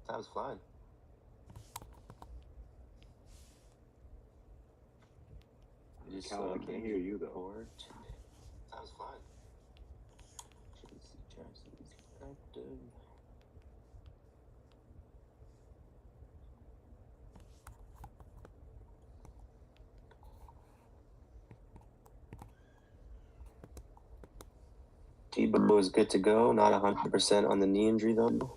Time's flying. Cal, I can't hear you though. Time's flying. JC Jackson's active. Tebow is good to go. Not 100% on the knee injury, though.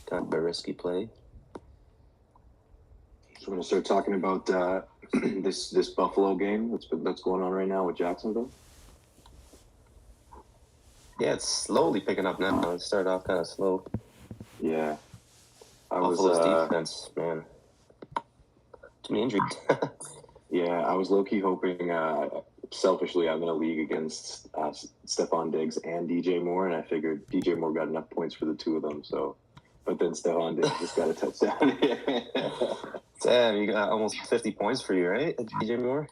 Kind of a risky play. So we're going to start talking about this Buffalo game that's going on right now with Jacksonville. Yeah, it's slowly picking up now. It started off kind of slow. Yeah. Buffalo's defense, man. Too many injuries. Yeah, I was low-key hoping, selfishly, I'm in a league against Stephon Diggs and DJ Moore, and I figured DJ Moore got enough points for the two of them, so... But then Stephon Diggs just got a touchdown. Damn, you got almost 50 points for you, right, DJ Moore?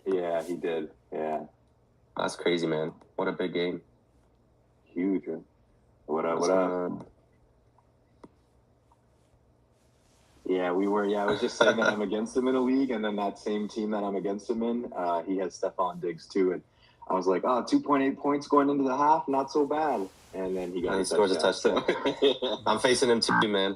Yeah, he did, yeah. That's crazy, man. What a big game. Huge, man. What up? Yeah, we were. Yeah, I was just saying that I'm against him in a league, and then that same team that I'm against him in, he has Stephon Diggs too, and I was like, 2.8 points going into the half, not so bad. And then he scores a touchdown. I'm facing him too, man.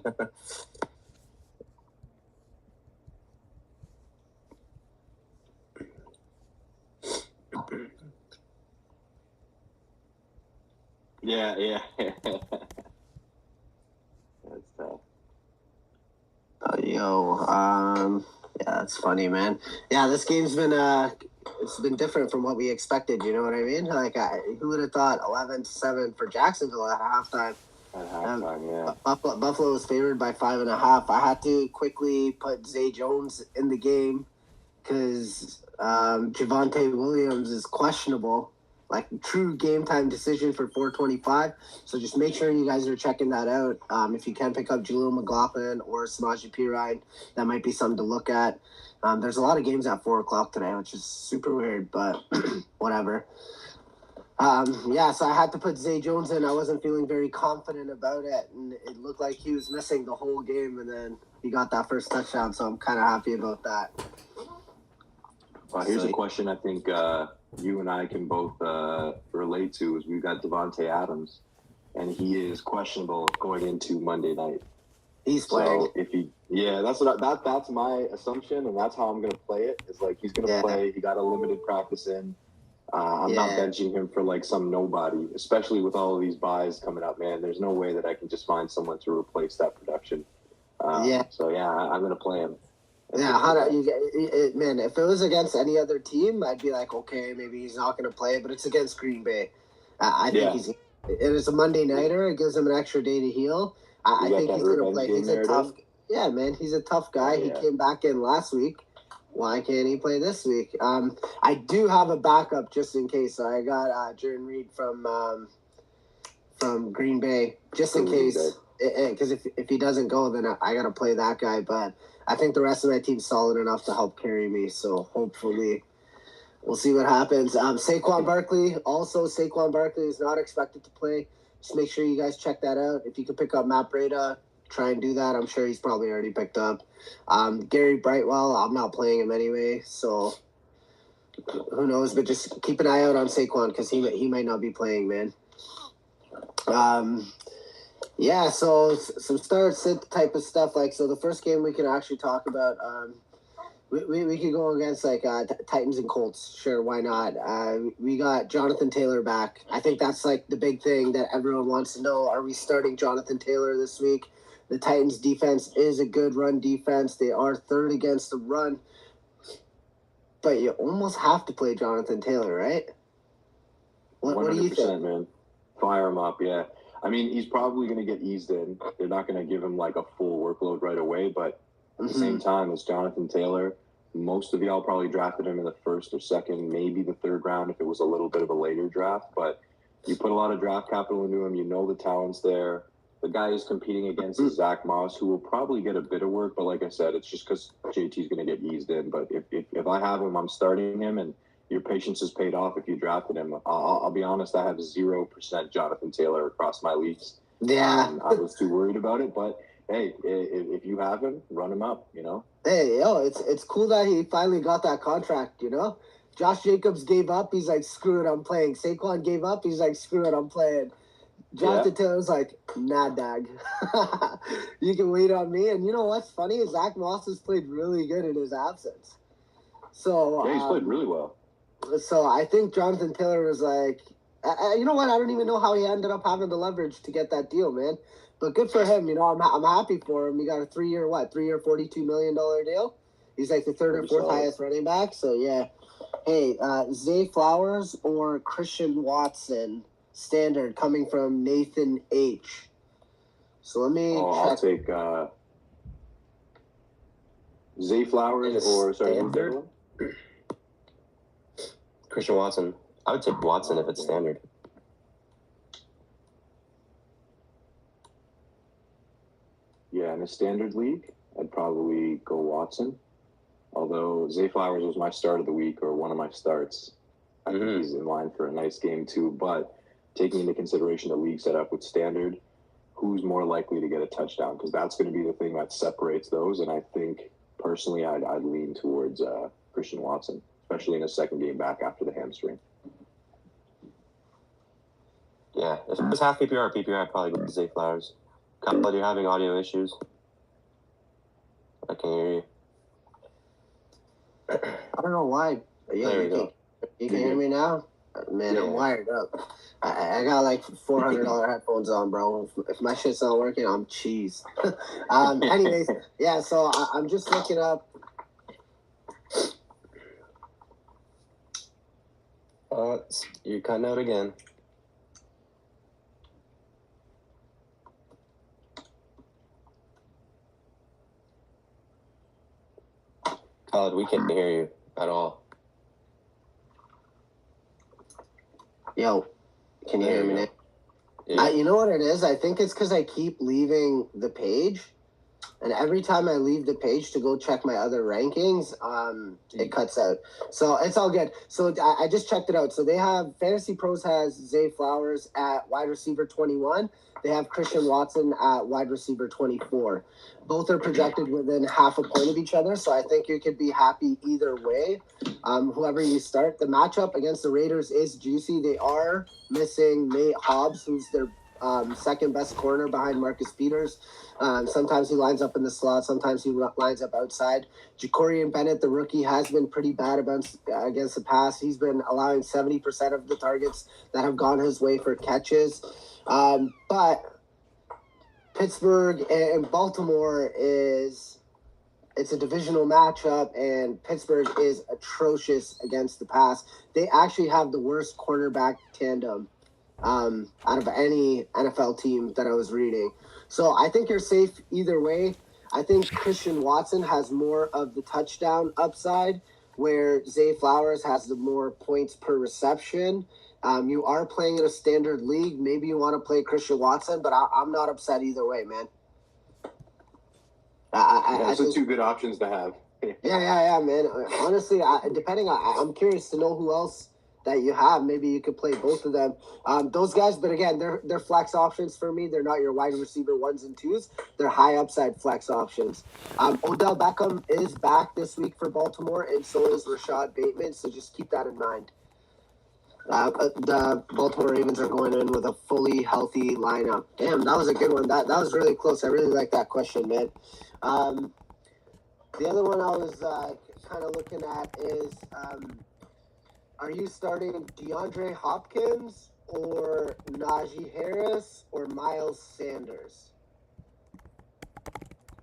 Yeah. That's tough. Yeah, that's funny, man. Yeah, this game's been it's been different from what we expected. You know what I mean? Like, who would have thought 11-7 for Jacksonville at halftime? At halftime, yeah. Buffalo was favored by 5.5. I had to quickly put Zay Jones in the game because Javonte Williams is questionable. Like, true game time decision for 425. So just make sure you guys are checking that out. If you can pick up Jaleel McLaughlin or Samaje Perine, that might be something to look at. There's a lot of games at 4 o'clock today, which is super weird, but whatever. So I had to put Zay Jones in. I wasn't feeling very confident about it, and it looked like he was missing the whole game, and then he got that first touchdown, so I'm kind of happy about that. Here's a question I think you and I can both relate to is we've got Devontae Adams, and he is questionable going into Monday night. He's playing. So that's my assumption, and that's how I'm going to play it. It's like he's going to play. He got a limited practice in. I'm not benching him for like some nobody, especially with all of these buys coming up, man. There's no way that I can just find someone to replace that production. So I'm going to play him. Man, if it was against any other team, I'd be like, okay, maybe he's not going to play, but it's against Green Bay. I think it's a Monday nighter. It gives him an extra day to heal. I think he's going to play. He's a tough, he's a tough guy. He came back in last week. Why can't he play this week? I do have a backup just in case. So I got Jordan Reed from Green Bay just in case. Because if he doesn't go, then I got to play that guy. But I think the rest of my team's solid enough to help carry me. So hopefully we'll see what happens. Saquon Barkley is not expected to play. Just make sure you guys check that out. If you can pick up Matt Breida, try and do that. I'm sure he's probably already picked up. Gary Brightwell, I'm not playing him anyway. So who knows? But just keep an eye out on Saquon because he might not be playing, man. So some start sit type of stuff. Like, so the first game we can actually talk about, we could go against like Titans and Colts. Sure, why not? We got Jonathan Taylor back. I think that's like the big thing that everyone wants to know. Are we starting Jonathan Taylor this week? The Titans defense is a good run defense. They are third against the run. But you almost have to play Jonathan Taylor, right? What do you think? Man. Fire him up, yeah. I mean, he's probably going to get eased in. They're not going to give him like a full workload right away, but at the same time, it's Jonathan Taylor. Most of y'all probably drafted him in the first or second, maybe the third round if it was a little bit of a later draft, but you put a lot of draft capital into him. You know the talent's there. The guy is competing against Zach Moss, who will probably get a bit of work, but like I said, it's just because JT's going to get eased in. But if I have him, I'm starting him, and your patience is paid off if you drafted him. I'll be honest, I have 0% Jonathan Taylor across my leagues. Yeah. I was too worried about it, but hey, if you have him, run him up, you know? Hey, it's cool that he finally got that contract, you know? Josh Jacobs gave up. He's like, screw it, I'm playing. Saquon gave up. He's like, screw it, I'm playing. Jonathan Taylor's like, nah, dag. You can wait on me. And you know what's funny is Zach Moss has played really good in his absence. So yeah, he's played really well. So I think Jonathan Taylor was like, you know what? I don't even know how he ended up having the leverage to get that deal, man. But good for him. You know, I'm happy for him. He got a 3-year, $42 million deal. He's like the third or fourth highest running back. So yeah. Hey, Zay Flowers or Christian Watson? Standard coming from Nathan H. So let me check. I'll take Zay Flowers or Standard? Christian Watson. I would take Watson if it's standard. Yeah, in a standard league, I'd probably go Watson. Although Zay Flowers was my start of the week or one of my starts. I think he's in line for a nice game too. But taking into consideration the league setup with standard, who's more likely to get a touchdown? Because that's going to be the thing that separates those. And I think personally, I'd lean towards Christian Watson, especially in his second game back after the hamstring. Yeah, if it was half PPR, I'd probably go to Zay Flowers. Kyle, you're having audio issues. I can hear you. I don't know why. But yeah, you can hear me now? Man, I'm wired up. I got like $400 headphones on, bro. If my shit's not working, I'm cheese. Anyways, yeah, so I'm just looking up. You're cutting out again. Khaled, we can't hear you at all. Yo, can you hear me now? Yeah. You know what it is? I think it's because I keep leaving the page. And every time I leave the page to go check my other rankings, it cuts out. So it's all good. So I just checked it out. So they have Fantasy Pros has Zay Flowers at wide receiver 21. They have Christian Watson at wide receiver 24. Both are projected within half a point of each other. So I think you could be happy either way. Whoever you start. The matchup against the Raiders is juicy. They are missing Nate Hobbs, who's their second best corner behind Marcus Peters. Sometimes he lines up in the slot. Sometimes he lines up outside. Jacorian Bennett, the rookie, has been pretty bad against the pass. He's been allowing 70% of the targets that have gone his way for catches. But Pittsburgh and Baltimore it's a divisional matchup, and Pittsburgh is atrocious against the pass. They actually have the worst cornerback tandem out of any NFL team that I was reading. So I think you're safe either way. I think Christian Watson has more of the touchdown upside, where Zay Flowers has the more points per reception. You are playing in a standard league. Maybe you want to play Christian Watson, but I'm not upset either way, man. Those are two good options to have. Yeah, man. Honestly, I'm curious to know who else that you have. Maybe you could play both of them. Those guys, but again, they're flex options for me. They're not your wide receiver 1s and 2s. They're high upside flex options. Odell Beckham is back this week for Baltimore, and so is Rashad Bateman. So just keep that in mind. The Baltimore Ravens are going in with a fully healthy lineup. Damn, that was a good one. That was really close. I really like that question, man. The other one I was kind of looking at is, are you starting DeAndre Hopkins or Najee Harris or Miles Sanders?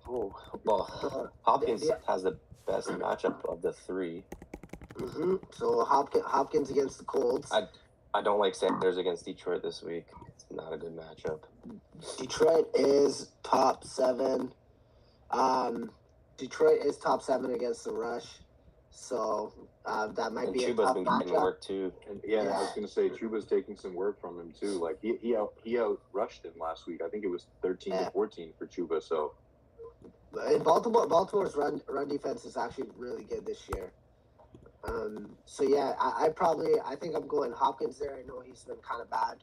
Oh, well, Hopkins has the best matchup of the three. Mm-hmm. So Hopkins against the Colts. I don't like Sanders against Detroit this week. It's not a good matchup. Detroit is top 7. Detroit is top 7 against the rush. So that might be Chuba's a tough been getting matchup. work too. And I was going to say Chuba's taking some work from him too. Like he out rushed him last week. I think it was 13 to 14 for Chuba. So in Baltimore's run defense is actually really good this year. So yeah, I think I'm going Hopkins there. I know he's been kind of bad,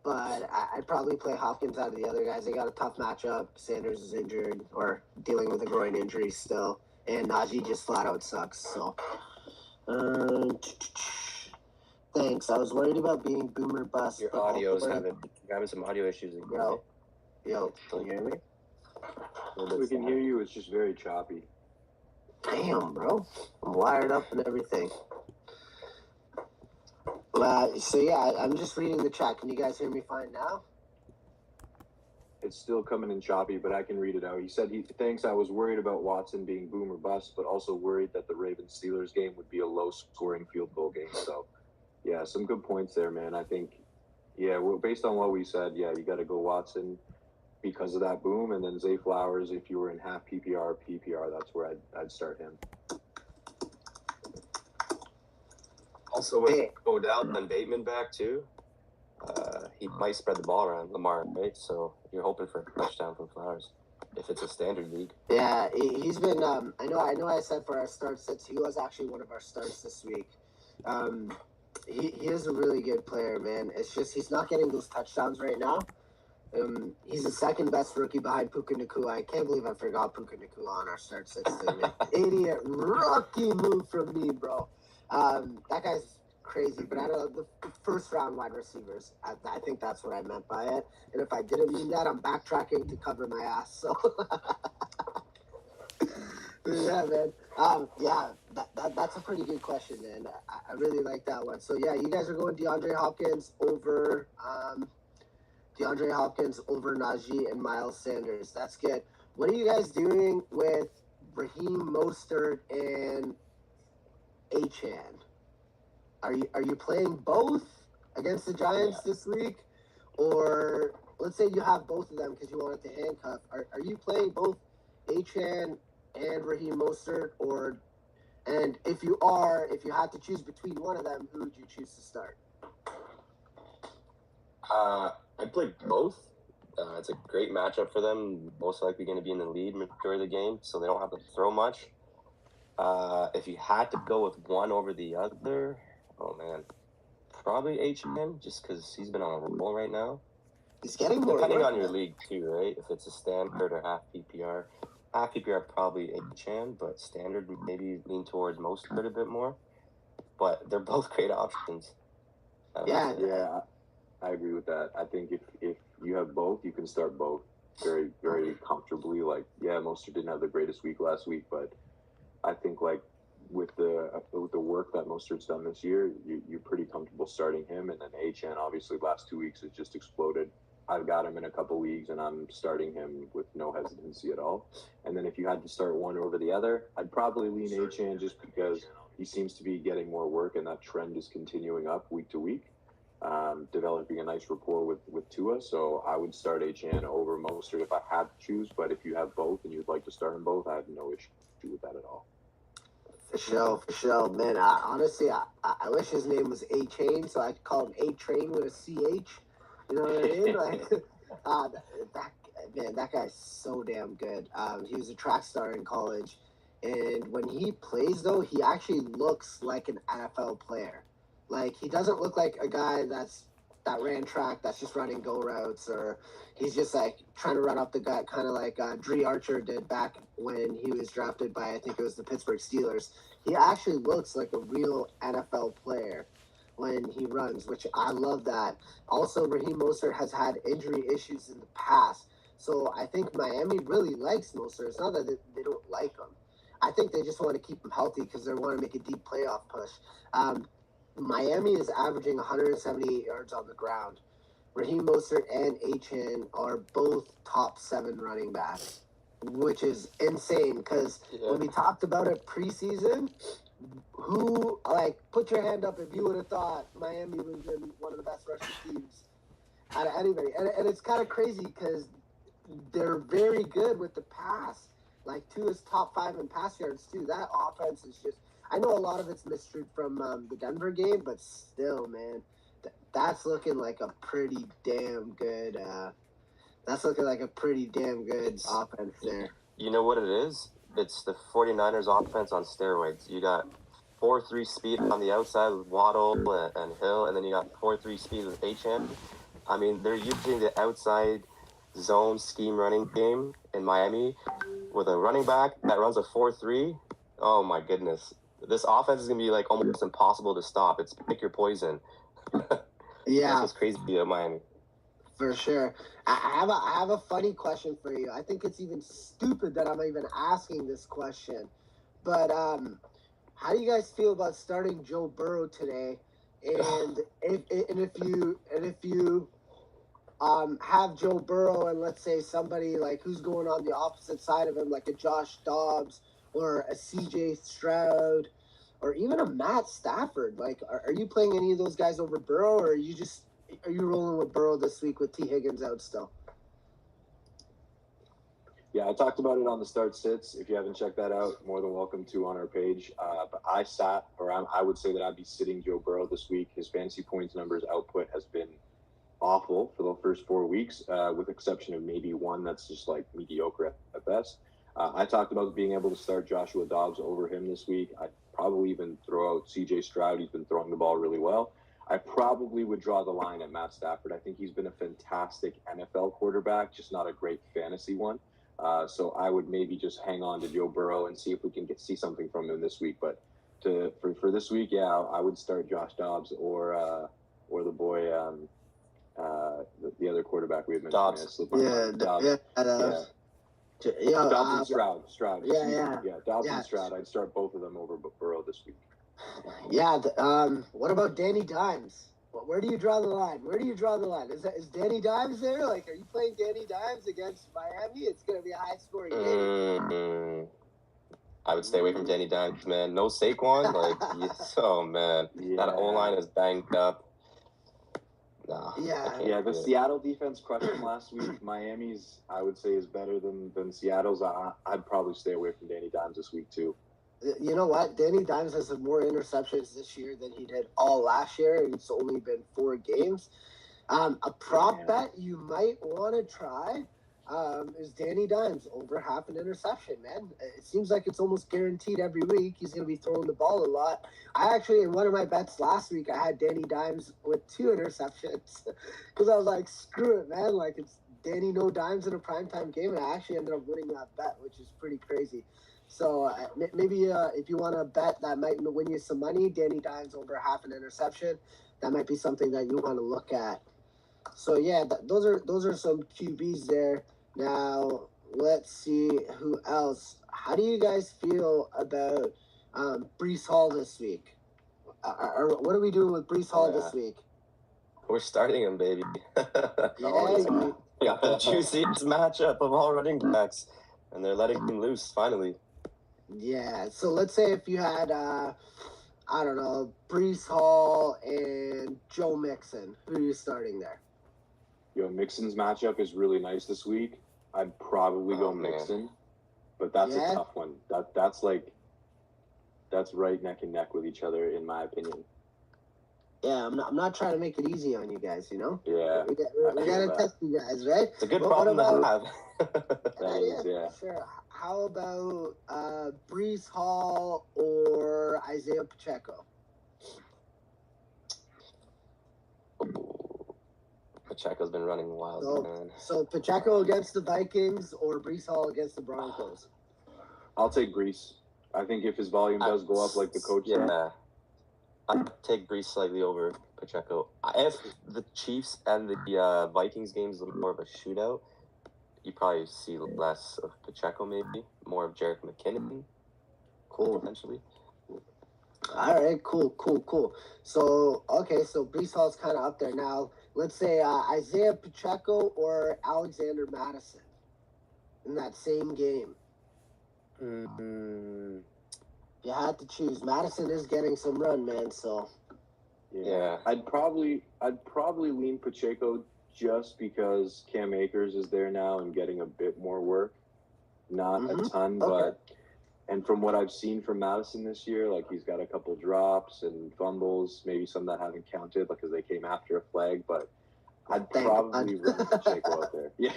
but I'd probably play Hopkins out of the other guys. They got a tough matchup. Sanders is injured or dealing with a groin injury still, and Najee just flat out sucks. So, thanks. I was worried about being boomer bust. Your audio's having some audio issues again. Yo, can you hear me? We can hear you. It's just very choppy. Damn, bro. I'm wired up and everything. So yeah, I'm just reading the chat. Can you guys hear me fine now? It's still coming in choppy, but I can read it out. He said, thanks, I was worried about Watson being boom or bust, but also worried that the Ravens-Steelers game would be a low-scoring field goal game. So, yeah, some good points there, man. I think, yeah, well, based on what we said, yeah, you got to go Watson because of that boom, and then Zay Flowers, if you were in half PPR, that's where I'd start him. Also, with Odell and Bateman back, too, he might spread the ball around Lamar, right? So you're hoping for a touchdown from Flowers if it's a standard league. Yeah, he's been. I know. I said for our start sets, he was actually one of our starts this week. He is a really good player, man. It's just he's not getting those touchdowns right now. He's the second best rookie behind Puka Nacua. I can't believe I forgot Puka Nacua on our start sets too, man. Idiot rookie move from me, bro. That guy's crazy, but I don't know, the first round wide receivers. I think that's what I meant by it. And if I didn't mean that, I'm backtracking to cover my ass. So yeah, man. That's a pretty good question, man. I really like that one. So yeah, you guys are going DeAndre Hopkins over Najee and Miles Sanders. That's good. What are you guys doing with Raheem Mostert and Achane? Are you playing both against the Giants this week? Or let's say you have both of them because you wanted to handcuff. Are you playing both Achane and Raheem Mostert? And if you had to choose between one of them, who would you choose to start? I'd play both. It's a great matchup for them. Most likely going to be in the lead majority of the game, so they don't have to throw much. If you had to go with one over the other, oh man, probably H&M, just because he's been on a roll right now. He's getting more. Depending on your league too, right? If it's a standard or half PPR. Half PPR probably H&M, but standard maybe lean towards Mostert a bit more. But they're both great options. Yeah, I agree with that. I think if you have both, you can start both very, very comfortably. Like, yeah, Mostert didn't have the greatest week last week, but I think like with the work that Mostert's done this year, you're pretty comfortable starting him. And then HN, obviously, last 2 weeks has just exploded. I've got him in a couple leagues, and I'm starting him with no hesitancy at all. And then if you had to start one over the other, I'd probably lean HN just because he seems to be getting more work, and that trend is continuing up week to week, developing a nice rapport with Tua. So I would start HN over Mostert if I had to choose. But if you have both and you'd like to start them both, I have no issue with that at all. For sure, man. Honestly, I wish his name was A-Chain, so I could call him A-Train with a CH. You know what I mean? Like, that guy's so damn good. He was a track star in college, and when he plays, though, he actually looks like an NFL player. Like, he doesn't look like a guy that ran track, that's just running go routes, or he's just like trying to run up the gut, kind of like Dre Archer did back when he was drafted by, I think it was the Pittsburgh Steelers. He actually looks like a real NFL player when he runs, which I love that. Also, Raheem Mostert has had injury issues in the past, so I think Miami really likes Mostert. It's not that they don't like him. I think they just want to keep him healthy because they want to make a deep playoff push. Miami is averaging 178 yards on the ground. Raheem Mostert and Achane are both top 7 running backs, which is insane because when we talked about it preseason, put your hand up if you would have thought Miami would have been one of the best rushing teams out of anybody. And it's kind of crazy because they're very good with the pass. Like, Tua's top 5 in pass yards, too. That offense is just... I know a lot of it's mystery from the Denver game, but still, man, that's looking like a pretty damn good. That's looking like a pretty damn good offense there. You know what it is? It's the 49ers offense on steroids. You got 4-3 speed on the outside with Waddle and Hill, and then you got 4-3 speed with HM. I mean, they're using the outside zone scheme running game in Miami with a running back that runs a 4-3. Oh my goodness. This offense is going to be like almost impossible to stop. It's pick your poison. Yeah. That's what's crazy about Miami. For sure. I have a funny question for you. I think it's even stupid that I'm even asking this question. But how do you guys feel about starting Joe Burrow today? And if you have Joe Burrow and let's say somebody like who's going on the opposite side of him, like a Josh Dobbs or a CJ Stroud or even a Matt Stafford, like are you playing any of those guys over Burrow, or are you rolling with Burrow this week with T. Higgins out still? Yeah, I talked about it on the start sits. If you haven't checked that out, more than welcome to on our page. But I would say that I'd be sitting Joe Burrow this week. His fantasy points numbers output has been awful for the first 4 weeks, with exception of maybe one that's just like mediocre at best. I talked about being able to start Joshua Dobbs over him this week. I'd probably even throw out CJ Stroud. He's been throwing the ball really well. I probably would draw the line at Matt Stafford. I think he's been a fantastic NFL quarterback, just not a great fantasy one. So I would maybe just hang on to Joe Burrow and see if we can see something from him this week. But for this week, yeah, I would start Josh Dobbs or the boy, the other quarterback we had mentioned. Dobbs. Dobbs and Stroud. Yeah. Dobbs and Stroud. I'd start both of them over Burrow this week. Yeah. What about Danny Dimes? Where do you draw the line? Is Danny Dimes there? Like, are you playing Danny Dimes against Miami? It's going to be a high-scoring game. I would stay away from Danny Dimes, man. No Saquon? That O-line is banged up. Nah. Yeah, the Seattle defense crushed him last week. Miami's, I would say, is better than Seattle's. I'd probably stay away from Danny Dimes this week, too. You know what? Danny Dimes has more interceptions this year than he did all last year, and it's only been 4 games. A prop bet you might want to try is Danny Dimes over half an interception, man. It seems like it's almost guaranteed every week he's going to be throwing the ball a lot. I actually, in one of my bets last week, I had Danny Dimes with 2 interceptions because I was like, screw it, man. Like, it's Danny no dimes in a primetime game, and I actually ended up winning that bet, which is pretty crazy. So maybe if you want to bet that might win you some money, Danny Dimes over half an interception, that might be something that you want to look at. So yeah, those are some QBs there. Now let's see who else. How do you guys feel about Breece Hall this week? What are we doing with Breece Hall this week? We're starting him, baby. Got the juiciest matchup of all running backs, and they're letting him loose finally. Yeah, so let's say if you had, Breece Hall and Joe Mixon, who are you starting there? Mixon's matchup is really nice this week. I'd probably go Mixon, but that's a tough one. That's right neck and neck with each other, in my opinion. Yeah, I'm not trying to make it easy on you guys, you know? Yeah. We got to test you guys, right? It's a good problem to have. For sure. How about Breece Hall or Isaiah Pacheco? Pacheco's been running wild, man. So Pacheco against the Vikings or Breece Hall against the Broncos? I'll take Breece. I think if his volume does go up like the coach said. I'd take Breece slightly over Pacheco. If the Chiefs and the Vikings game is a little more of a shootout, you probably see less of Pacheco, maybe more of Jerick McKinnon. Cool, potentially. All right, cool. So Breece Hall's kind of up there now. Let's say Isaiah Pacheco or Alexander Madison in that same game. You had to choose. Madison is getting some run, man. So yeah, I'd probably lean Pacheco just because Cam Akers is there now and getting a bit more work. Not a ton, but and from what I've seen from Madison this year, like he's got a couple drops and fumbles, maybe some that haven't counted because they came after a flag, but I'd probably run Pacheco out there. Yeah.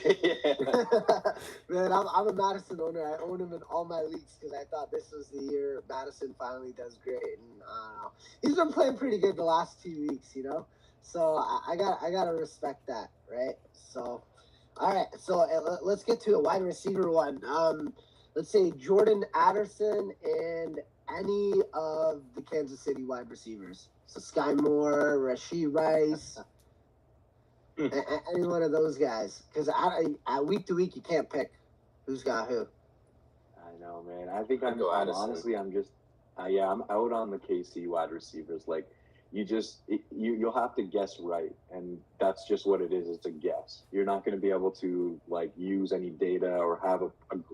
Man, I'm a Madison owner. I own him in all my leagues because I thought this was the year Madison finally does great. And he's been playing pretty good the last 2 weeks, you know? So I gotta respect that, right? So, all right. So let's get to a wide receiver one. Let's say Jordan Addison and any of the Kansas City wide receivers. So Sky Moore, Rashee Rice, any one of those guys. Because week to week you can't pick who's got who. I know, man. I think I'm out on the KC wide receivers. Like, you'll have to guess right, and that's just what it is. It's a guess. You're not going to be able to like use any data or have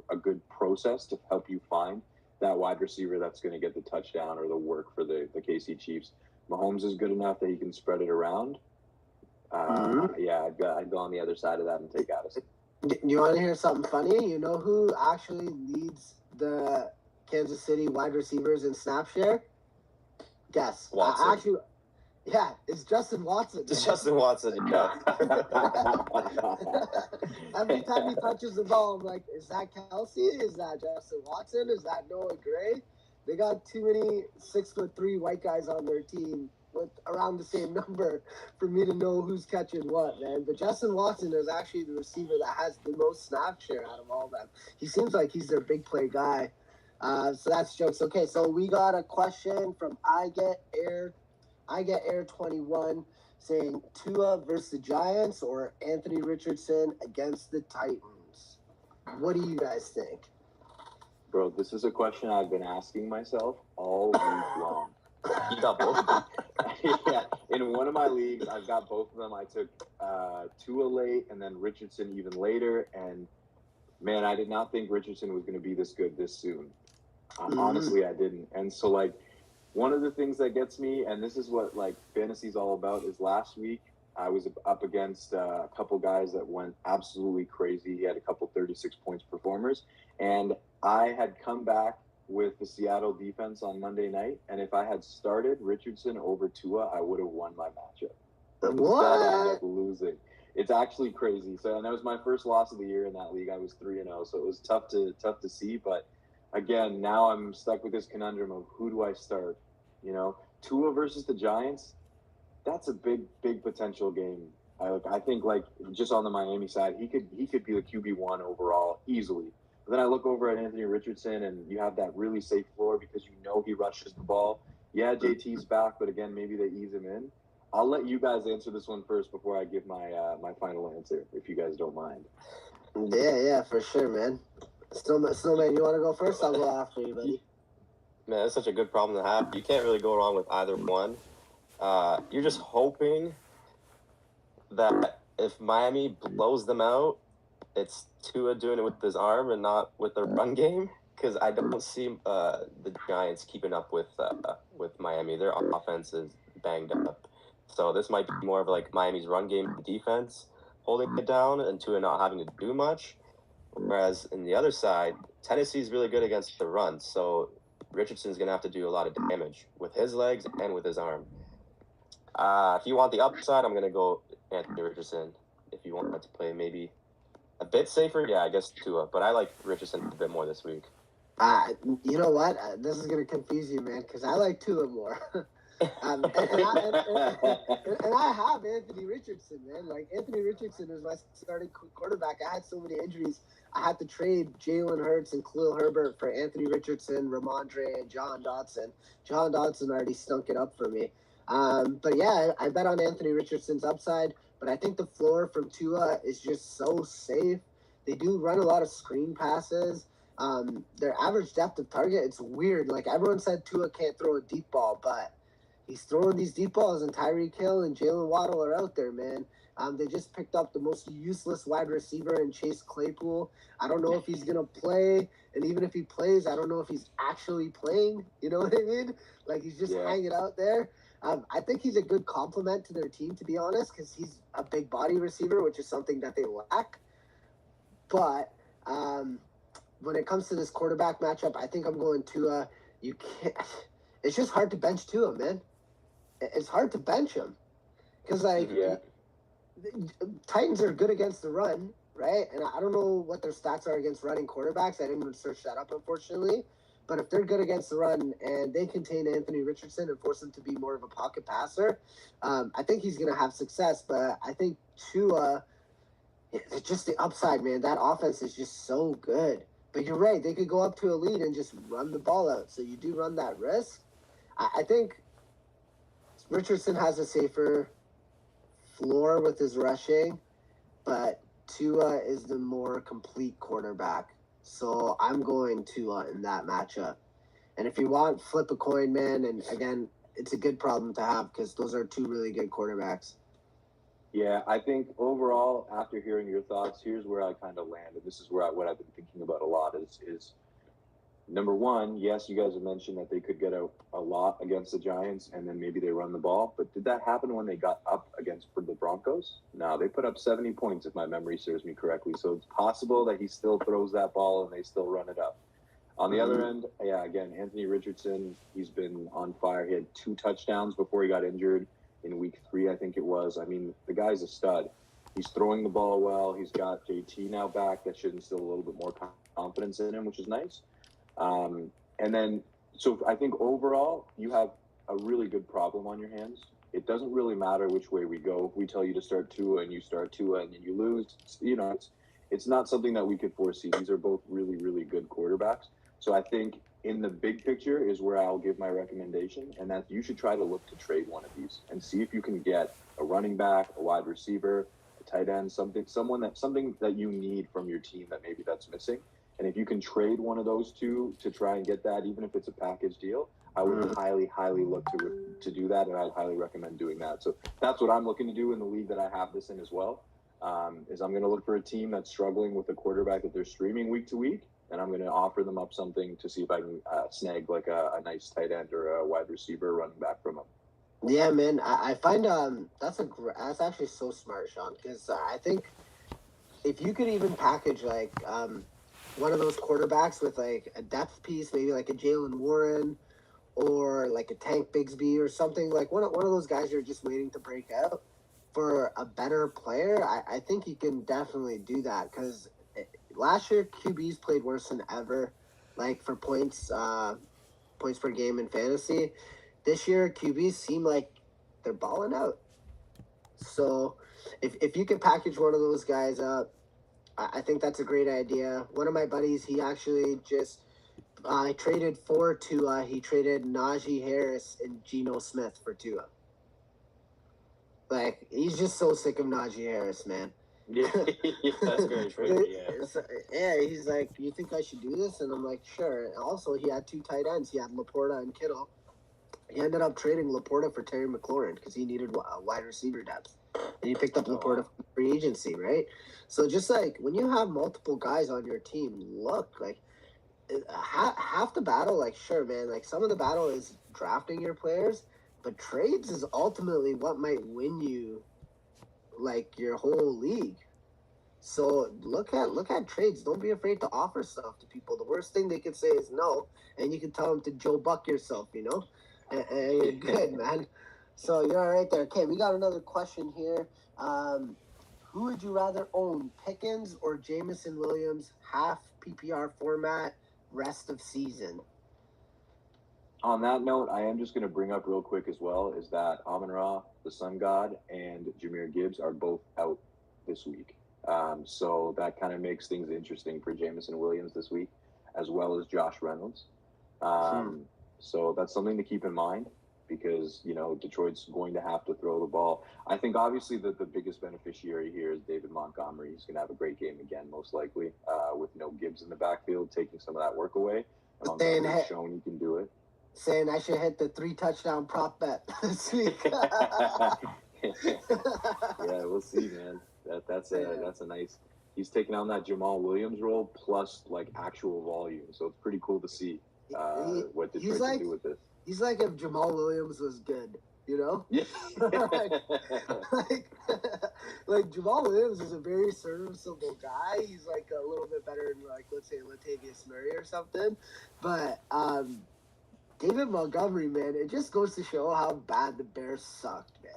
a good process to help you find that wide receiver that's going to get the touchdown or the work for the KC Chiefs. Mahomes is good enough that he can spread it around. Yeah, I'd go on the other side of that and take Addison. You want to hear something funny? You know who actually leads the Kansas City wide receivers in snap share? Guess. Watson. It's Justin Watson. It's Justin Watson, yeah. Every time he touches the ball, I'm like, is that Kelsey? Is that Justin Watson? Is that Noah Gray? They got too many 6'3" white guys on their team with around the same number for me to know who's catching what, man. But Justin Watson is actually the receiver that has the most snap share out of all of them. He seems like he's their big play guy. So that's jokes. Okay, so we got a question from I Get Air 21 saying Tua versus the Giants or Anthony Richardson against the Titans. What do you guys think? Bro, this is a question I've been asking myself all week long. You got both? Yeah, in one of my leagues, I've got both of them. I took Tua late and then Richardson even later. And, man, I did not think Richardson was going to be this good this soon. Honestly, I didn't. And so, like, one of the things that gets me, and this is what, like, fantasy's all about, is last week I was up against a couple guys that went absolutely crazy. He had a couple 36 points performers. And I had come back with the Seattle defense on Monday night, and if I had started Richardson over Tua, I would have won my matchup. What? I ended up losing. It's actually crazy. So, and that was my first loss of the year in that league. I was 3-0, so it was tough to see. But again, now I'm stuck with this conundrum of who do I start? You know, Tua versus the Giants. That's a big potential game. I think like just on the Miami side, he could be the QB1 overall easily. But then I look over at Anthony Richardson, and you have that really safe floor because you know he rushes the ball. Yeah, JT's back, but again, maybe they ease him in. I'll let you guys answer this one first before I give my final answer, if you guys don't mind. Yeah, for sure, man. Snowman, you want to go first? I'll go after you, buddy. Man, that's such a good problem to have. You can't really go wrong with either one. You're just hoping that if Miami blows them out, it's Tua doing it with his arm and not with the run game, because I don't see the Giants keeping up with Miami. Their offense is banged up. So this might be more of like Miami's run game and defense holding it down and Tua not having to do much. Whereas in the other side, Tennessee's really good against the run. So Richardson's going to have to do a lot of damage with his legs and with his arm. If you want the upside, I'm going to go Anthony Richardson. If you want to play maybe a bit safer, yeah, I guess Tua. But I like Richardson a bit more this week. You know what? This is going to confuse you, man, because I like Tua more. And I have Anthony Richardson, man. Like, Anthony Richardson was my starting quarterback. I had so many injuries. I had to trade Jalen Hurts and Khalil Herbert for Anthony Richardson, Ramondre, and John Dodson. John Dodson already stunk it up for me. But yeah, I bet on Anthony Richardson's upside. But I think the floor from Tua is just so safe. They do run a lot of screen passes. Their average depth of target, it's weird. Like, everyone said Tua can't throw a deep ball, but he's throwing these deep balls, and Tyreek Hill and Jalen Waddle are out there, man. They just picked up the most useless wide receiver in Chase Claypool. I don't know if he's going to play, and even if he plays, I don't know if he's actually playing. You know what I mean? Like, he's just hanging out there. I think he's a good complement to their team, to be honest, because he's a big body receiver, which is something that they lack. But when it comes to this quarterback matchup, I think I'm going Tua. You can't. It's just hard to bench Tua, man. It's hard to bench him because the Titans are good against the run, right? And I don't know what their stats are against running quarterbacks. I didn't even search that up, unfortunately. But if they're good against the run and they contain Anthony Richardson and force him to be more of a pocket passer, I think he's going to have success. But I think Tua, it's just the upside, man. That offense is just so good. But you're right. They could go up to a lead and just run the ball out. So you do run that risk. I think Richardson has a safer floor with his rushing, but Tua is the more complete quarterback. So I'm going Tua in that matchup. And if you want, flip a coin, man. And again, it's a good problem to have because those are two really good quarterbacks. Yeah, I think overall, after hearing your thoughts, here's where I kind of land. And this is where what I've been thinking about a lot is number one, yes, you guys have mentioned that they could get a lot against the Giants and then maybe they run the ball. But did that happen when they got up against the Broncos? No, they put up 70 points, if my memory serves me correctly. So it's possible that he still throws that ball and they still run it up. On the other end, yeah, again, Anthony Richardson, he's been on fire. He had 2 touchdowns before he got injured in week 3, I think it was. I mean, the guy's a stud. He's throwing the ball well. He's got JT now back. That should instill a little bit more confidence in him, which is nice. And then, so I think overall, you have a really good problem on your hands. It doesn't really matter which way we go. If we tell you to start Tua and you start Tua and then you lose, it's not something that we could foresee. These are both really, really good quarterbacks. So I think in the big picture is where I'll give my recommendation, and that you should try to look to trade one of these and see if you can get a running back, a wide receiver, a tight end, something that you need from your team that maybe that's missing. And if you can trade one of those two to try and get that, even if it's a package deal, I would highly, highly look to do that, and I'd highly recommend doing that. So that's what I'm looking to do in the league that I have this in as well, is I'm going to look for a team that's struggling with a quarterback that they're streaming week to week, and I'm going to offer them up something to see if I can snag like a nice tight end or a wide receiver running back from them. Yeah, man, I find that's actually so smart, Sean, because I think if you could even package like one of those quarterbacks with like a depth piece, maybe like a Jalen Warren or like a Tank Bigsby or something, like one of those guys you're just waiting to break out for a better player, I think you can definitely do that because last year QBs played worse than ever, like for points per game in fantasy. This year QBs seem like they're balling out. So if you can package one of those guys up, I think that's a great idea. One of my buddies, he actually just traded for Tua. He traded Najee Harris and Geno Smith for Tua. Like, he's just so sick of Najee Harris, man. Yeah, that's great. Yeah, he's like, you think I should do this? And I'm like, sure. And also, he had 2 tight ends. He had Laporta and Kittle. He ended up trading Laporta for Terry McLaurin because he needed wide receiver depth. And he picked up Laporta for free agency, right? So just like when you have multiple guys on your team, look, like half the battle, like sure, man, like some of the battle is drafting your players, but trades is ultimately what might win you like your whole league. So look at trades. Don't be afraid to offer stuff to people. The worst thing they can say is no, and you can tell them to Joe Buck yourself, and you're good, man. So you're all right there. Okay, we got another question here. Who would you rather own, Pickens or Jameson Williams, half PPR format, rest of season? On that note, I am just going to bring up real quick as well is that Amon-Ra, the Sun God, and Jahmyr Gibbs are both out this week. So that kind of makes things interesting for Jameson Williams this week, as well as Josh Reynolds. So that's something to keep in mind because, Detroit's going to have to throw the ball. I think obviously the biggest beneficiary here is David Montgomery. He's going to have a great game again, most likely, with no Gibbs in the backfield, taking some of that work away. And Montgomery's shown he can do it. Saying I should hit the 3 touchdown prop bet this week. Yeah, we'll see, man. That's a nice. He's taking on that Jamal Williams role plus like actual volume, so it's pretty cool to see what Detroit can do with this. He's like if Jamal Williams was good, Yeah. like Jamal Williams is a very serviceable guy. He's like a little bit better than like let's say Latavius Murray or something, but David Montgomery, man, it just goes to show how bad the Bears sucked, man.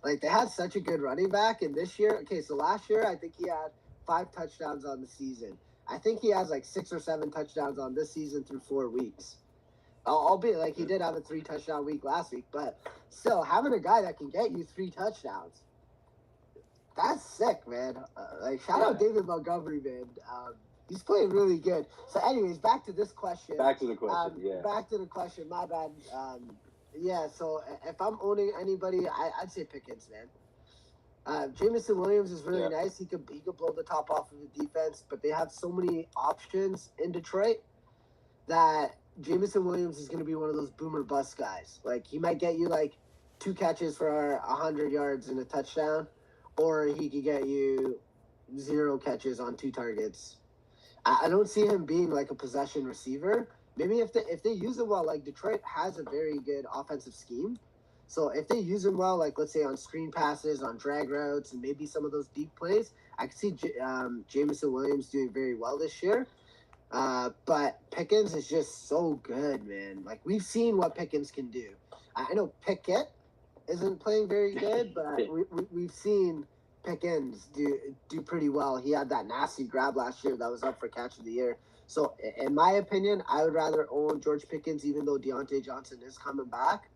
Like, they had such a good running back, and this year, so last year, I think he had 5 touchdowns on the season. I think he has like 6 or 7 touchdowns on this season through 4 weeks. Albeit, like, he did have a 3-touchdown week last week, but still, having a guy that can get you 3 touchdowns, that's sick, man. Shout out David Montgomery, man. He's playing really good. So, anyways, back to this question. Back to the question, Back to the question, my bad. So if I'm owning anybody, I'd say Pickens, man. Jameson Williams is really nice. He could blow the top off of the defense, but they have so many options in Detroit that Jameson Williams is going to be one of those boomer bust guys. Like, he might get you like 2 catches for 100 yards and a touchdown, or he could get you 0 catches on 2 targets. I don't see him being like a possession receiver. Maybe if they use him well, like Detroit has a very good offensive scheme. So if they use him well, like let's say on screen passes, on drag routes, and maybe some of those deep plays, I could see Jameson Williams doing very well this year. But Pickens is just so good, man. Like, we've seen what Pickens can do. I know Pickett isn't playing very good, but we've seen Pickens do pretty well. He had that nasty grab last year that was up for catch of the year. So, in my opinion, I would rather own George Pickens, even though Deontay Johnson is coming back.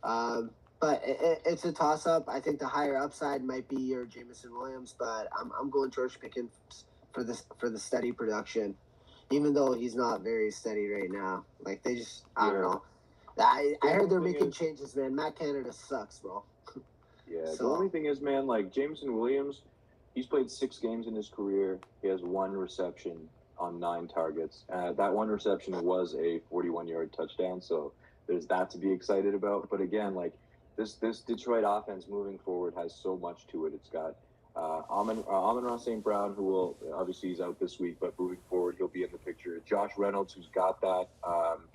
But it's a toss-up. I think the higher upside might be your Jameson Williams, but I'm going George Pickens for the steady production, even though he's not very steady right now. Like, they just, I don't know. I heard they're making changes, man. Matt Canada sucks, bro. Yeah, the only thing is, man, like, Jameson Williams, he's played 6 games in his career. He has 1 reception on 9 targets. That 1 reception was a 41-yard touchdown, so there's that to be excited about. But again, like, this Detroit offense moving forward has so much to it. It's got Amon-Ra St. Brown, who will, obviously he's out this week, but moving forward, he'll be in the picture. Josh Reynolds, who's got that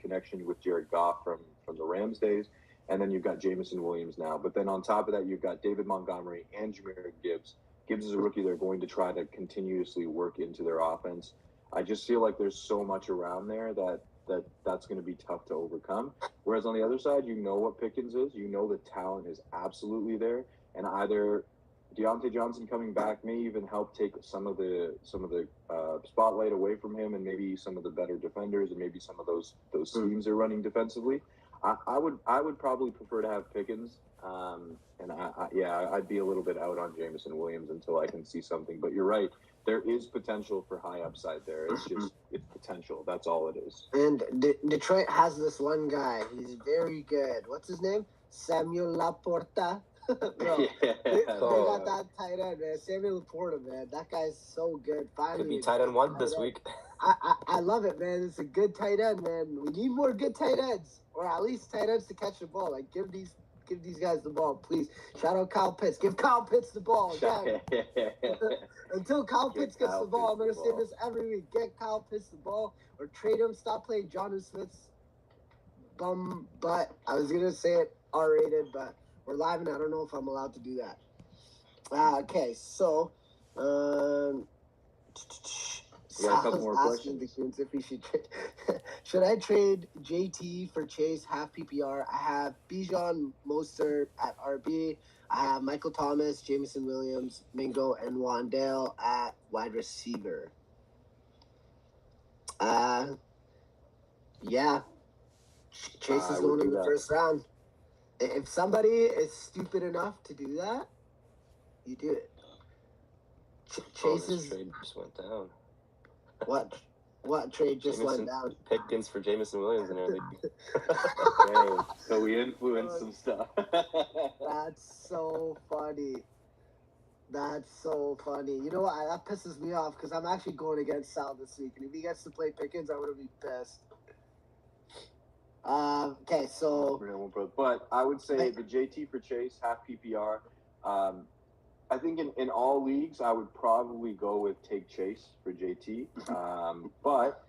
connection with Jared Goff from the Rams days. And then you've got Jameson Williams now. But then on top of that, you've got David Montgomery and Jahmyr Gibbs. Gibbs is a rookie they're going to try to continuously work into their offense. I just feel like there's so much around there that's going to be tough to overcome. Whereas on the other side, you know what Pickens is. You know the talent is absolutely there. And either Deontay Johnson coming back may even help take some of the spotlight away from him, and maybe some of the better defenders, and maybe some of those schemes they're running defensively. I would probably prefer to have Pickens, and I'd be a little bit out on Jameson Williams until I can see something. But you're right, there is potential for high upside there. It's potential. That's all it is. And Detroit has this one guy. He's very good. What's his name? Samuel Laporta. Bro, they got that tight end, man. Samuel Laporta, man. That guy's so good. Finally, could be tight end 1 this week. I love it, man. It's a good tight end, man. We need more good tight ends, or at least tight ends to catch the ball. Like, give these guys the ball, please. Shout out Kyle Pitts. Give Kyle Pitts the ball. Until Kyle Pitts gets the ball, I'm going to say this every week. Get Kyle Pitts the ball, or trade him. Stop playing Jonnu Smith's bum butt. I was going to say it R-rated, but we're live, and I don't know if I'm allowed to do that. Okay, so We got a couple more questions. If we should I trade JT for Chase half PPR? I have Bijan Mostert at RB. I have Michael Thomas, Jameson Williams, Mingo, and Wandale at wide receiver. Chase is going in the first round. If somebody is stupid enough to do that, you do it. Chase's trade just went down. What trade just went down? Pickens for Jameson Williams and everything. Okay, so we influenced some stuff. That's so funny. You know what? That pisses me off because I'm actually going against Sal this week, and if he gets to play Pickens, I'm gonna be pissed. Okay, so. But I would say the JT for Chase, half PPR. I think in all leagues, I would probably go with take Chase for JT. But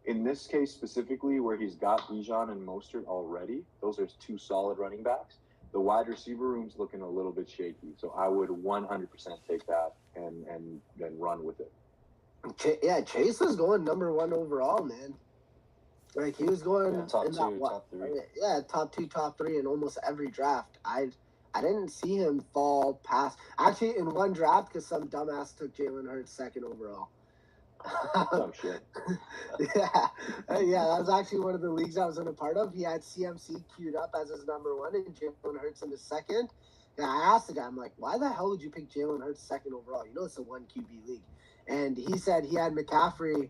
in this case specifically, where he's got Bijan and Mostert already, those are 2 solid running backs. The wide receiver room's looking a little bit shaky. So I would 100% take that and then run with it. Chase was going number 1 overall, man. Like, he was going top 2, top 3. Yeah, top 2, top 3 in almost every draft. I didn't see him fall past. Actually, in one draft, because some dumbass took Jalen Hurts 2nd overall. Some shit. Yeah, that was actually one of the leagues I was in a part of. He had CMC queued up as his number one and Jalen Hurts in his second. And I asked the guy, I'm like, why the hell would you pick Jalen Hurts second overall? You know it's a 1 QB league. And he said he had McCaffrey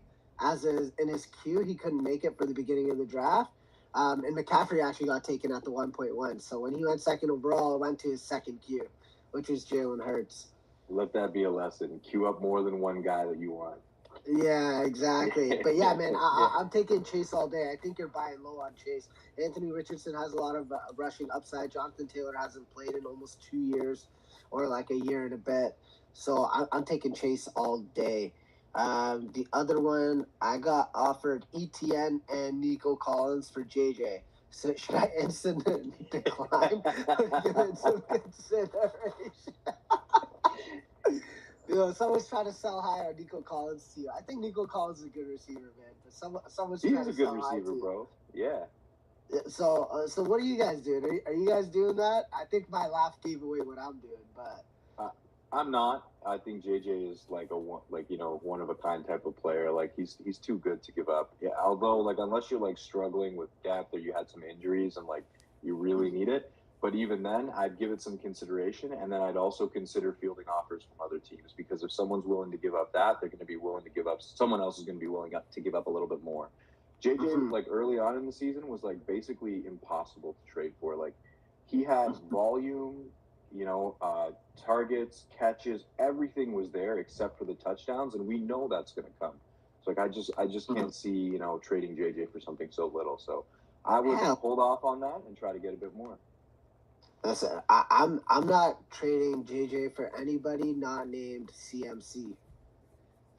in his queue. He couldn't make it for the beginning of the draft. And McCaffrey actually got taken at the 1.1. So when he went second overall, it went to his second queue, which was Jalen Hurts. Let that be a lesson. Queue up more than one guy that you want. Yeah, exactly. But yeah, man, I'm taking Chase all day. I think you're buying low on Chase. Anthony Richardson has a lot of rushing upside. Jonathan Taylor hasn't played in almost 2 years or like a year and a bit. So I'm taking Chase all day. The other one, I got offered ETN and Nico Collins for JJ. So should I instant decline or give it some consideration? You know, someone's trying to sell high on Nico Collins to you. I think Nico Collins is a good receiver, man. But someone's trying to sell high to you. He's a good receiver, bro. Yeah. So what are you guys doing? Are you guys doing that? I think my laugh gave away what I'm doing, but I'm not. I think JJ is like one of a kind type of player. Like he's too good to give up. Yeah. Although like unless you're like struggling with depth or you had some injuries and like you really need it. But even then, I'd give it some consideration, and then I'd also consider fielding offers from other teams because if someone's willing to give up that, they're going to be willing to give up. Someone else is going to be willing to give up a little bit more. JJ, like early on in the season, was like basically impossible to trade for. Like he had volume, targets, catches, everything was there except for the touchdowns, and we know that's going to come. So like I just can't see trading JJ for something so little. So I would hold off on that and try to get a bit more. Listen, I'm not trading JJ for anybody not named CMC.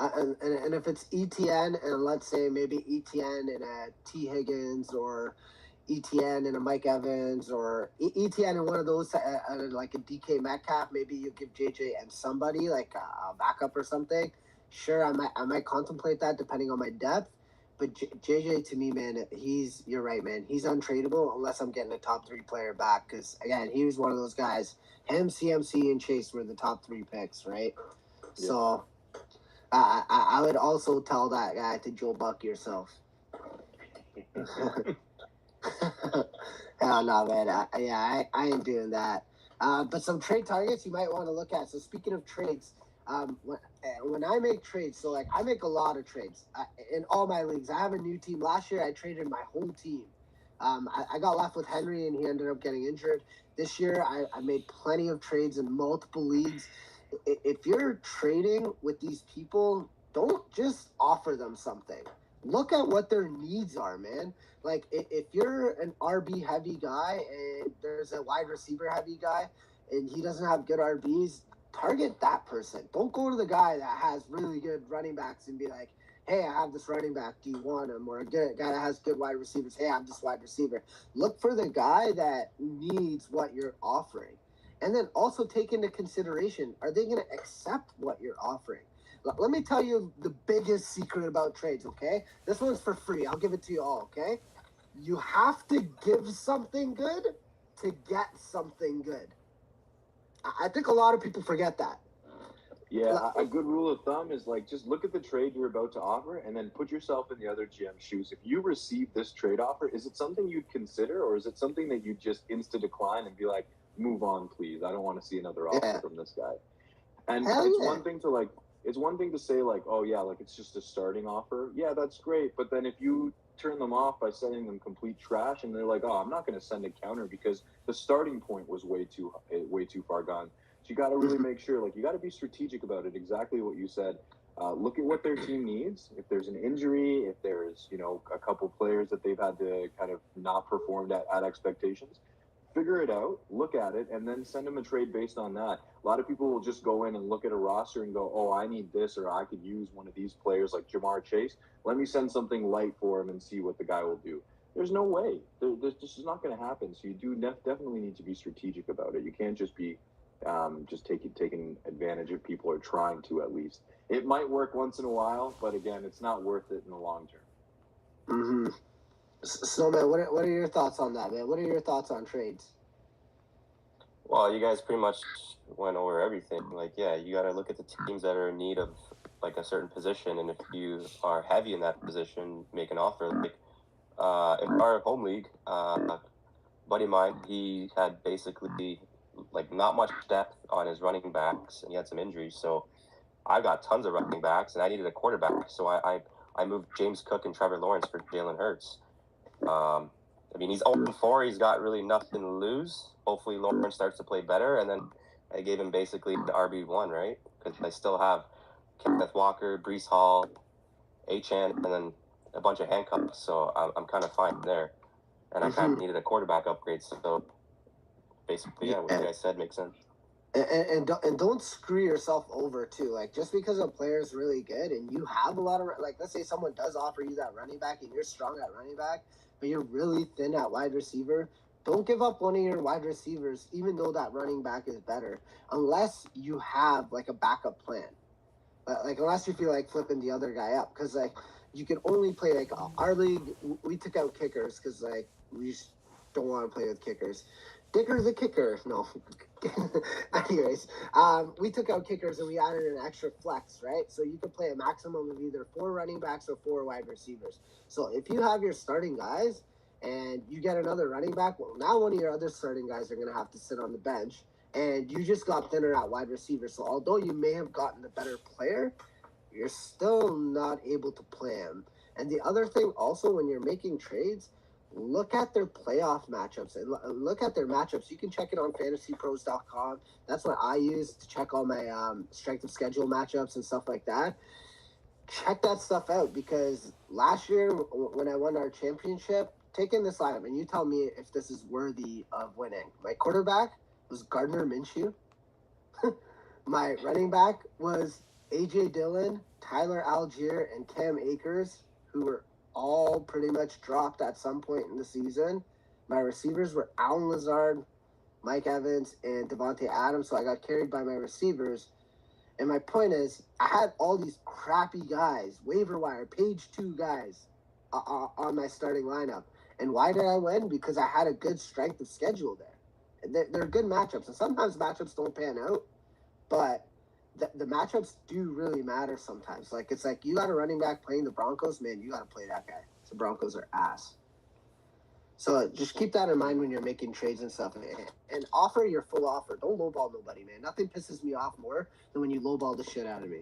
And if it's ETN and let's say maybe ETN and a T Higgins or ETN and a Mike Evans or ETN and one of those like a DK Metcalf, maybe you give JJ and somebody like a backup or something. Sure, I might contemplate that depending on my depth. But JJ, to me, man, you're right, man. He's untradeable unless I'm getting a top 3 player back. Because, again, he was one of those guys. Him, CMC, and Chase were the top 3 picks, right? Yeah. So, I would also tell that guy to Joe Buck yourself. Hell no, man. I ain't doing that. But some trade targets you might want to look at. So, speaking of trades, when I make trades, so like I make a lot of trades in all my leagues. I have a new team. Last year I traded my whole team. I got left with Henry and he ended up getting injured. This year I made plenty of trades in multiple leagues. If you're trading with these people, don't just offer them something. Look at what their needs are, man. Like if you're an RB heavy guy and there's a wide receiver heavy guy and he doesn't have good RBs, target that person. Don't go to the guy that has really good running backs and be like, hey, I have this running back. Do you want him? Or a good guy that has good wide receivers. Hey, I'm this wide receiver. Look for the guy that needs what you're offering. And then also take into consideration, are they going to accept what you're offering? Let me tell you the biggest secret about trades, okay? This one's for free. I'll give it to you all, okay? You have to give something good to get something good. I think a lot of people forget that. Yeah, a good rule of thumb is like just look at the trade you're about to offer and then put yourself in the other GM's shoes. If you receive this trade offer, is it something you'd consider or is it something that you just insta decline and be like, move on, please. I don't want to see another offer from this guy. And it's one thing to say like, oh yeah, like it's just a starting offer. Yeah, that's great. But then if you turn them off by sending them complete trash and they're like, oh, I'm not going to send a counter because the starting point was way too far gone. So you got to really make sure, like you got to be strategic about it. Exactly what you said. Look at what their team needs. If there's an injury, if there's, a couple players that they've had to kind of not performed at expectations, figure it out, look at it, and then send them a trade based on that. A lot of people will just go in and look at a roster and go, oh, I need this, or I could use one of these players like Jamar Chase. Let me send something light for him and see what the guy will do. There's no way. This is not going to happen. So you do definitely need to be strategic about it. You can't just be just taking advantage of people or trying to at least. It might work once in a while, but again, it's not worth it in the long term. Mm-hmm. So, man, what are your thoughts on that, man? What are your thoughts on trades? Well, you guys pretty much went over everything. Like, yeah, you got to look at the teams that are in need of like a certain position, and if you are heavy in that position, make an offer. Like in our home league, a buddy of mine, he had basically like not much depth on his running backs, and he had some injuries. So I got tons of running backs, and I needed a quarterback. So I moved James Cook and Trevor Lawrence for Jalen Hurts. I mean, he's 0-4. He's got really nothing to lose. Hopefully, Lawrence starts to play better, and then I gave him basically the RB1, right? Because I still have Kenneth Walker, Brees Hall, Achane, and then a bunch of handcuffs. So I'm kind of fine there. And I kind of needed a quarterback upgrade. So basically, yeah, what you guys said makes sense. And don't screw yourself over too. Like, just because a player is really good and you have a lot of, like, let's say someone does offer you that running back and you're strong at running back, but you're really thin at wide receiver, don't give up one of your wide receivers, even though that running back is better, unless you have like a backup plan. Like, unless you feel like flipping the other guy up, because like you can only play, like, our league, we took out kickers because like we just don't want to play with kickers. Dicker the kicker. No. Anyways, we took out kickers and we added an extra flex, right? So you could play a maximum of either 4 running backs or 4 wide receivers. So if you have your starting guys and you get another running back, well, now one of your other starting guys are going to have to sit on the bench, and you just got thinner at wide receiver. So although you may have gotten the better player, you're still not able to play him. And the other thing also, when you're making trades, look at their playoff matchups and look at their matchups. You can check it on fantasypros.com. That's what I use to check all my strength of schedule matchups and stuff like that. Check that stuff out, because last year when I won our championship, taking this lineup, and you tell me if this is worthy of winning. My quarterback was Gardner Minshew. My running back was A.J. Dillon, Tyler Algier, and Cam Akers, who were all pretty much dropped at some point in the season. My receivers were Allen Lazard, Mike Evans, and Devontae Adams, so I got carried by my receivers. And my point is, I had all these crappy guys, waiver wire, page 2 guys on my starting lineup. And why did I win? Because I had a good strength of schedule there. They're good matchups, and sometimes matchups don't pan out, but the matchups do really matter sometimes. Like, it's like you got a running back playing the Broncos, man, you got to play that guy. The Broncos are ass. So just keep that in mind when you're making trades and stuff. And offer your full offer. Don't lowball nobody, man. Nothing pisses me off more than when you lowball the shit out of me.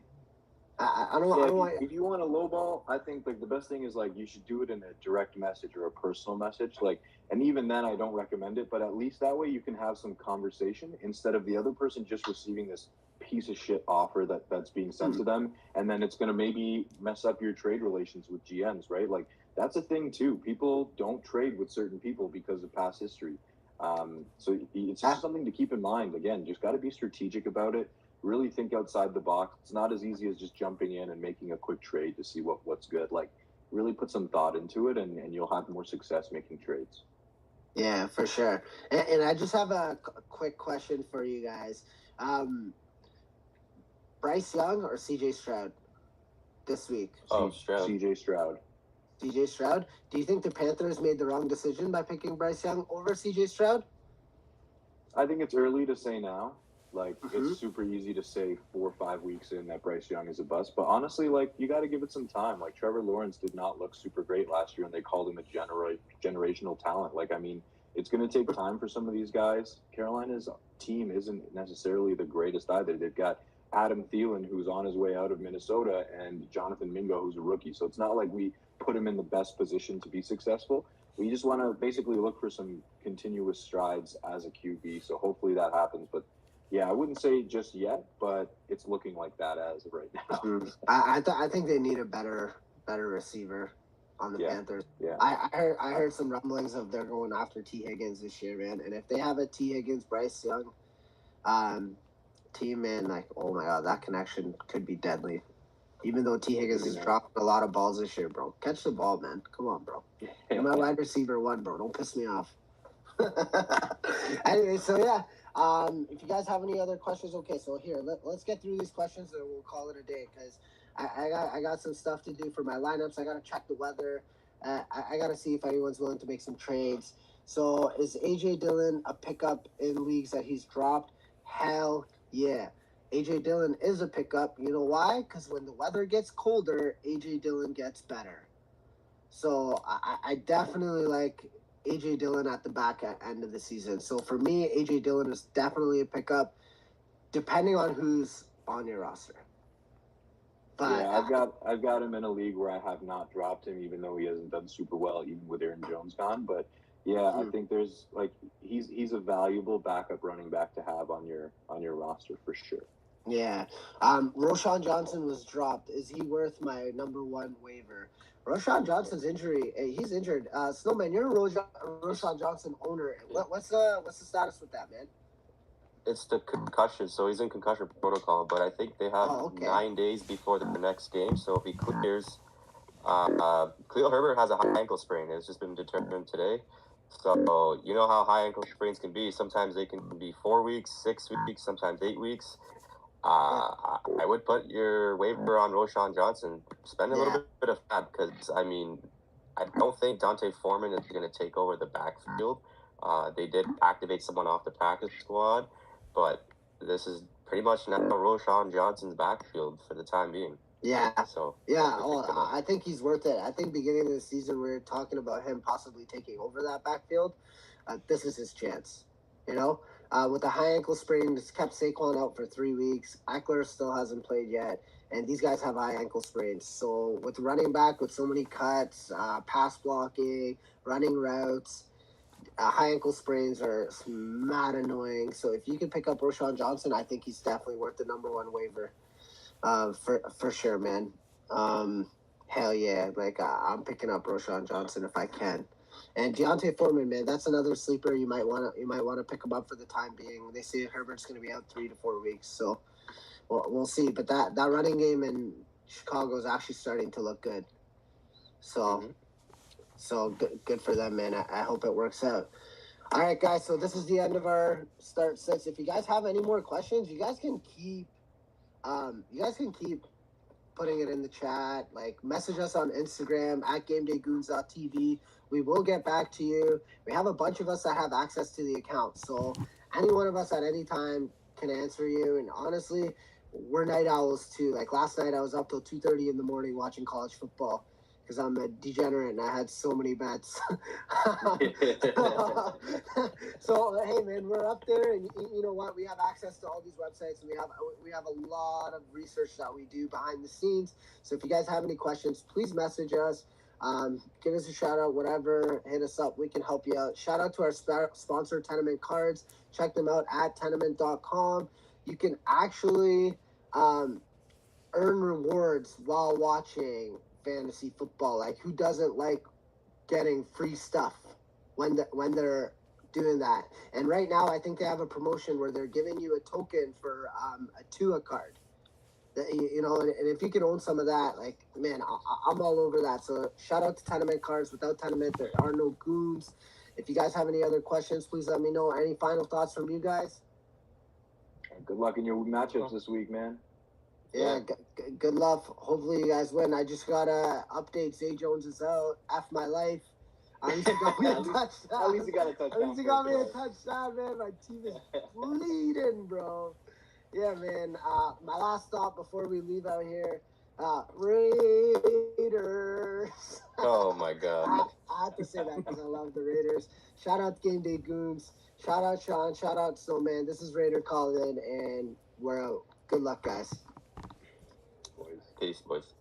I don't want. If you want to lowball, I think like the best thing is like you should do it in a direct message or a personal message. Like, and even then, I don't recommend it. But at least that way you can have some conversation instead of the other person just receiving this piece of shit offer that's being sent to them, and then it's going to maybe mess up your trade relations with GMs, right? Like, that's a thing too. People don't trade with certain people because of past history. So it's just something to keep in mind. Again, just got to be strategic about it. Really think outside the box. It's not as easy as just jumping in and making a quick trade to see what's good. Like, really put some thought into it, and you'll have more success making trades. Yeah, for sure. And I just have a quick question for you guys. Bryce Young or CJ Stroud this week? Stroud. CJ Stroud. CJ Stroud? Do you think the Panthers made the wrong decision by picking Bryce Young over CJ Stroud? I think it's early to say now. Like, it's super easy to say 4 or 5 weeks in that Bryce Young is a bust. But honestly, like, you got to give it some time. Like, Trevor Lawrence did not look super great last year, and they called him a generational talent. Like, I mean, it's going to take time for some of these guys. Carolina's team isn't necessarily the greatest either. They've got Adam Thielen, who's on his way out of Minnesota, and Jonathan Mingo, who's a rookie. So it's not like we put him in the best position to be successful. We just want to basically look for some continuous strides as a QB. So hopefully that happens. But yeah, I wouldn't say just yet, but it's looking like that as of right now. I think they need a better receiver on the Panthers. Yeah. I heard some rumblings of they're going after T. Higgins this year, man. And if they have a T. Higgins, Bryce Young team, man, like, oh my God, that connection could be deadly. Even though T. Higgins has dropped a lot of balls this year, bro. Catch the ball, man. Come on, bro. I'm a wide receiver 1, bro. Don't piss me off. Anyway, so yeah. If you guys have any other questions, okay, so here, let's get through these questions and we'll call it a day, because I got some stuff to do for my lineups. I got to check the weather. I got to see if anyone's willing to make some trades. So is A.J. Dillon a pickup in leagues that he's dropped? Hell yeah. A.J. Dillon is a pickup. You know why? Because when the weather gets colder, A.J. Dillon gets better. So I definitely like A.J. Dillon at the back end of the season. So for me, A.J. Dillon is definitely a pickup, depending on who's on your roster. But yeah, I've got him in a league where I have not dropped him, even though he hasn't done super well, even with Aaron Jones gone. But yeah, I think there's he's a valuable backup running back to have on your roster for sure. Yeah. Roschon Johnson was dropped. Is he worth my number one waiver? Roschon Johnson's injury. He's injured. Snowman, you're a Roschon Johnson owner. What's the status with that, man? It's the concussion, so he's in concussion protocol. But I think they have 9 days before the next game. So if he clears, Khalil Herbert has a high ankle sprain. It's just been determined today. So you know how high ankle sprains can be. Sometimes they can be 4 weeks, 6 weeks, sometimes 8 weeks. I would put your waiver on Roschon Johnson. Spend a little bit of fab because, I mean, I don't think Dante Foreman is going to take over the backfield. They did activate someone off the practice squad, but this is pretty much now Roschon Johnson's backfield for the time being. Yeah. So I think he's worth it. I think beginning of the season we were talking about him possibly taking over that backfield. This is his chance. You know, with a high ankle sprain, it's kept Saquon out for 3 weeks. Eckler still hasn't played yet, and these guys have high ankle sprains. So with running back with so many cuts, pass blocking, running routes, high ankle sprains are mad annoying. So if you can pick up Roschon Johnson, I think he's definitely worth the number one waiver. For sure, man. Hell yeah! I'm picking up Roschon Johnson if I can. And Deontay Foreman, man, that's another sleeper. You might want to pick him up for the time being. They say Herbert's going to be out 3 to 4 weeks, so we'll see. But that running game in Chicago is actually starting to look good. So good for them, man. I hope it works out. All right, guys. So this is the end of our start sits. If you guys have any more questions, you guys can keep putting it in the chat. Like, message us on Instagram at GameDayGoons.tv. We will get back to you. We have a bunch of us that have access to the account, so any one of us at any time can answer you. And honestly, we're night owls too. Like last night, I was up till 2:30 in the morning watching college football because I'm a degenerate and I had so many bets. So hey, man, we're up there, and you know what? We have access to all these websites, and we have a lot of research that we do behind the scenes. So if you guys have any questions, please message us. Give us a shout out, whatever, hit us up. We can help you out. Shout out to our sponsor, Tenement Cards. Check them out at tenement.com. You can actually earn rewards while watching fantasy football. Like, who doesn't like getting free stuff when they're doing that? And right now, I think they have a promotion where they're giving you a token for a Tua card. You know, and if you can own some of that, like, man, I'm all over that. So shout out to Tenement Cards. Without Tenement, there are no goons. If you guys have any other questions, please let me know. Any final thoughts from you guys? Good luck in your matchups this week, man. Yeah, good luck. Hopefully you guys win. I just got a update. Zay Jones is out. F my life. At least he got me a touchdown. At least he got a touchdown. At least he got me a touchdown, man. My team is bleeding, bro. Yeah, man. My last thought before we leave out here. Raiders. Oh, my God. I have to say that because I love the Raiders. Shout out to Game Day Goons. Shout out Sean. Shout out Snowman. This is Raider Colin, and we're out. Good luck, guys. Peace, boys.